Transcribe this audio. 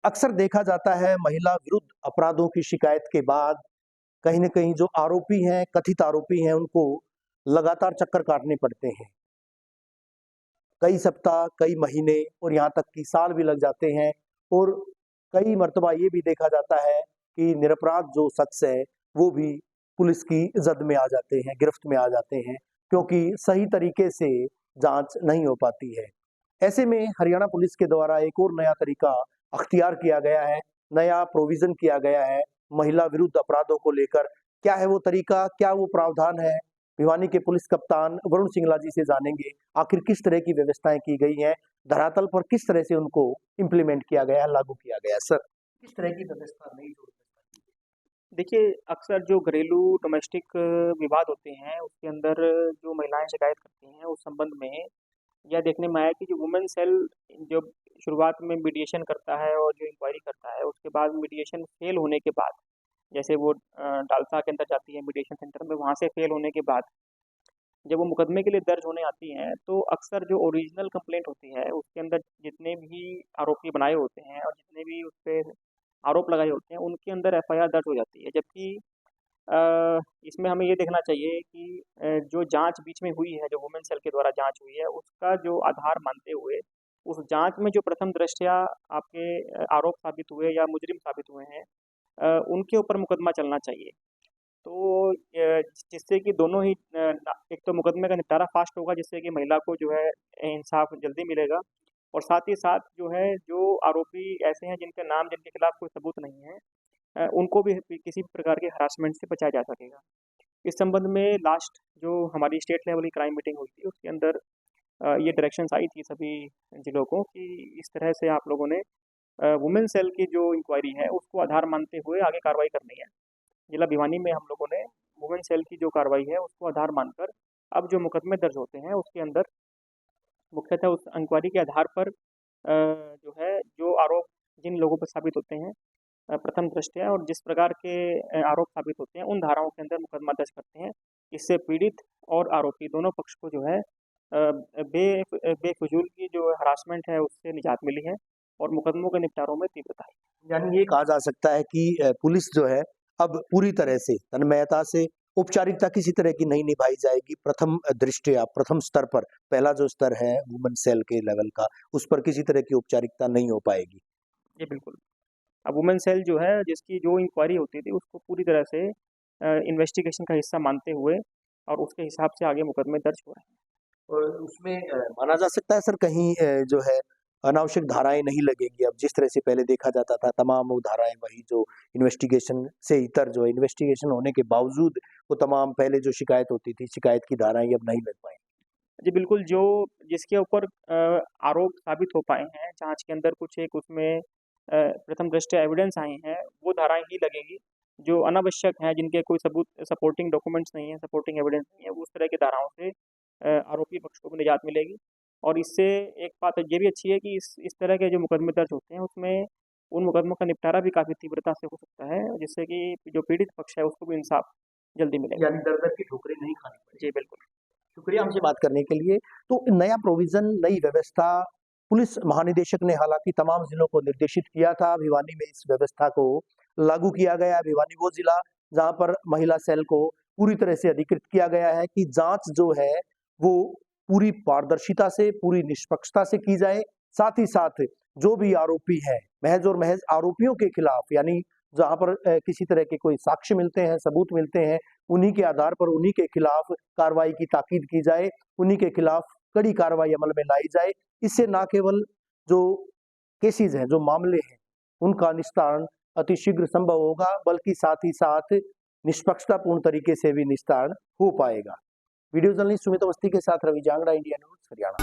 अक्सर देखा जाता है महिला विरुद्ध अपराधों की शिकायत के बाद कहीं न कहीं जो आरोपी हैं, कथित आरोपी हैं, उनको लगातार चक्कर काटने पड़ते हैं। कई सप्ताह, कई महीने और यहाँ तक कि साल भी लग जाते हैं और कई मर्तबा ये भी देखा जाता है कि निरपराध जो शख्स है, वो भी पुलिस की ज़द में आ जाते हैं, गिरफ्त में आ जाते हैं, क्योंकि सही तरीके से जाँच नहीं हो पाती है। ऐसे में हरियाणा पुलिस के द्वारा एक और नया तरीका अख्तियार किया गया है, नया प्रोविज़न किया गया है, महिला विरुद्ध अपराधों को लेकर। क्या है वो तरीका, क्या वो प्रावधान है? भिवानी के पुलिस कप्तान वरुण सिंगला जी से जानेंगे, आखिर किस तरह की व्यवस्थाएँ की गई हैं, धरातल पर किस तरह से उनको इम्प्लीमेंट किया गया है, लागू किया गया है? सर, किस तरह की व्यवस्था नई जो देखिए, अक्सर जो घरेलू डोमेस्टिक विवाद होते हैं, उसके अंदर जो महिलाएँ शिकायत करती हैं, उस संबंध में यह देखने में आया कि जो वुमेन सेल जब शुरुआत में मीडिएशन करता है और जो इंक्वायरी करता है, उसके बाद मीडिएशन फेल होने के बाद, जैसे वो डालसा के अंदर जाती है मीडिएशन सेंटर में, वहाँ से फेल होने के बाद, जब वो मुकदमे के लिए दर्ज होने आती हैं, तो अक्सर जो ओरिजिनल कंप्लेंट होती है, उसके अंदर जितने भी आरोपी बनाए होते हैं और जितने भी उस पे आरोप लगाए होते हैं, उनके अंदर एफआईआर दर्ज हो जाती है। जबकि इसमें हमें ये देखना चाहिए कि जो जाँच बीच में हुई है, जो वुमेन सेल के द्वारा जाँच हुई है, उसका जो आधार मानते हुए, उस जाँच में जो प्रथम दृष्टया आपके आरोप साबित हुए या मुजरिम साबित हुए हैं, उनके ऊपर मुकदमा चलना चाहिए। तो जिससे कि दोनों ही एक तो मुकदमे का निपटारा फ़ास्ट होगा, जिससे कि महिला को जो है इंसाफ़ जल्दी मिलेगा और साथ ही साथ जो है, जो आरोपी ऐसे हैं जिनके नाम जिनके खिलाफ़ कोई सबूत नहीं है, उनको भी किसी भी प्रकार के हरासमेंट से बचाया जा सकेगा। इस संबंध में लास्ट जो हमारी स्टेट लेवल की क्राइम मीटिंग हुई थी, उसके अंदर ये डायरेक्शंस आई थी सभी जिलों को कि इस तरह से आप लोगों ने वुमेन सेल की जो इंक्वायरी है, उसको आधार मानते हुए आगे कार्रवाई करनी है। जिला भिवानी में हम लोगों ने वुमेन सेल की जो कार्रवाई है, उसको आधार मानकर अब जो मुकदमे दर्ज होते हैं, उसके अंदर मुख्यतः उस इंक्वायरी के आधार पर जो है, जो आरोप जिन लोगों पर साबित होते हैं प्रथम दृष्टया और जिस प्रकार के आरोप साबित होते हैं, उन धाराओं के अंदर मुकदमा दर्ज करते हैं। इससे पीड़ित और आरोपी दोनों पक्ष को जो है बेफिजूल की जो हरासमेंट है, उससे निजात मिली है और मुकदमों के निपटारों में तीव्रता है। यानी ये कहा जा सकता है कि पुलिस जो है, अब पूरी तरह से तन्मयता से औपचारिकता किसी तरह की नहीं निभाई जाएगी। प्रथम दृष्टया, प्रथम स्तर पर, पहला जो स्तर है वुमेन सेल के लेवल का, उस पर किसी तरह की औपचारिकता नहीं हो पाएगी। जी, बिल्कुल। अब वुमेन सेल जो है, जिसकी जो इंक्वायरी होती थी, उसको पूरी तरह से इन्वेस्टिगेशन का हिस्सा मानते हुए और उसके हिसाब से आगे मुकदमे दर्ज हो रहे हैं। और उसमें माना जा सकता है सर कहीं जो है अनावश्यक धाराएँ नहीं लगेंगी। अब जिस तरह से पहले देखा जाता था, तमाम वो धाराएँ वही जो इन्वेस्टिगेशन से इतर जो इन्वेस्टिगेशन होने के बावजूद वो तमाम पहले जो शिकायत होती थी, शिकायत की धाराएँ अब नहीं लग पाएँगी। जी, बिल्कुल, जो जिसके ऊपर आरोप साबित हो पाए हैं, जाँच के अंदर कुछ एक उसमें प्रथम दृष्टया एविडेंस आए हैं, वो धाराएँ ही लगेंगी। जो अनावश्यक हैं, जिनके कोई सबूत सपोर्टिंग डॉक्यूमेंट्स नहीं है, सपोर्टिंग एविडेंस नहीं है, उस तरह की धाराओं से आरोपी पक्ष को भी निजात मिलेगी। और इससे एक बात ये भी अच्छी है कि इस तरह के जो मुकदमे दर्ज होते हैं, उसमें उन मुकदमों का निपटारा भी काफ़ी तीव्रता से हो सकता है, जिससे कि जो पीड़ित पक्ष है, उसको भी इंसाफ जल्दी मिलेगा। यानी दर-दर की ठोकरें नहीं खानी पड़ेंगी। जी, बिल्कुल। शुक्रिया हमसे बात करने के लिए। तो नया प्रोविज़न, नई व्यवस्था पुलिस महानिदेशक ने हालाँकि तमाम ज़िलों को निर्देशित किया था। भिवानी में इस व्यवस्था को लागू किया गया है। भिवानी वो ज़िला जहाँ पर महिला सेल को पूरी तरह से अधिकृत किया गया है कि जाँच जो है वो पूरी पारदर्शिता से, पूरी निष्पक्षता से की जाए। साथ ही साथ जो भी आरोपी हैं, महज़ और महज़ आरोपियों के खिलाफ यानी जहाँ पर किसी तरह के कोई साक्ष्य मिलते हैं, सबूत मिलते हैं, उन्हीं के आधार पर उन्हीं के खिलाफ कार्रवाई की ताकीद की जाए, उन्हीं के खिलाफ कड़ी कार्रवाई अमल में लाई जाए। इससे ना केवल जो केसेज़ हैं, जो मामले हैं, उनका निस्तारण अतिशीघ्र संभव होगा, बल्कि साथ ही साथ निष्पक्षतापूर्ण तरीके से भी निस्तारण हो पाएगा। वीडियो जर्नलिस्ट सुमित अवस्थी के साथ रवि जांगड़ा, इंडिया न्यूज़, हरियाणा।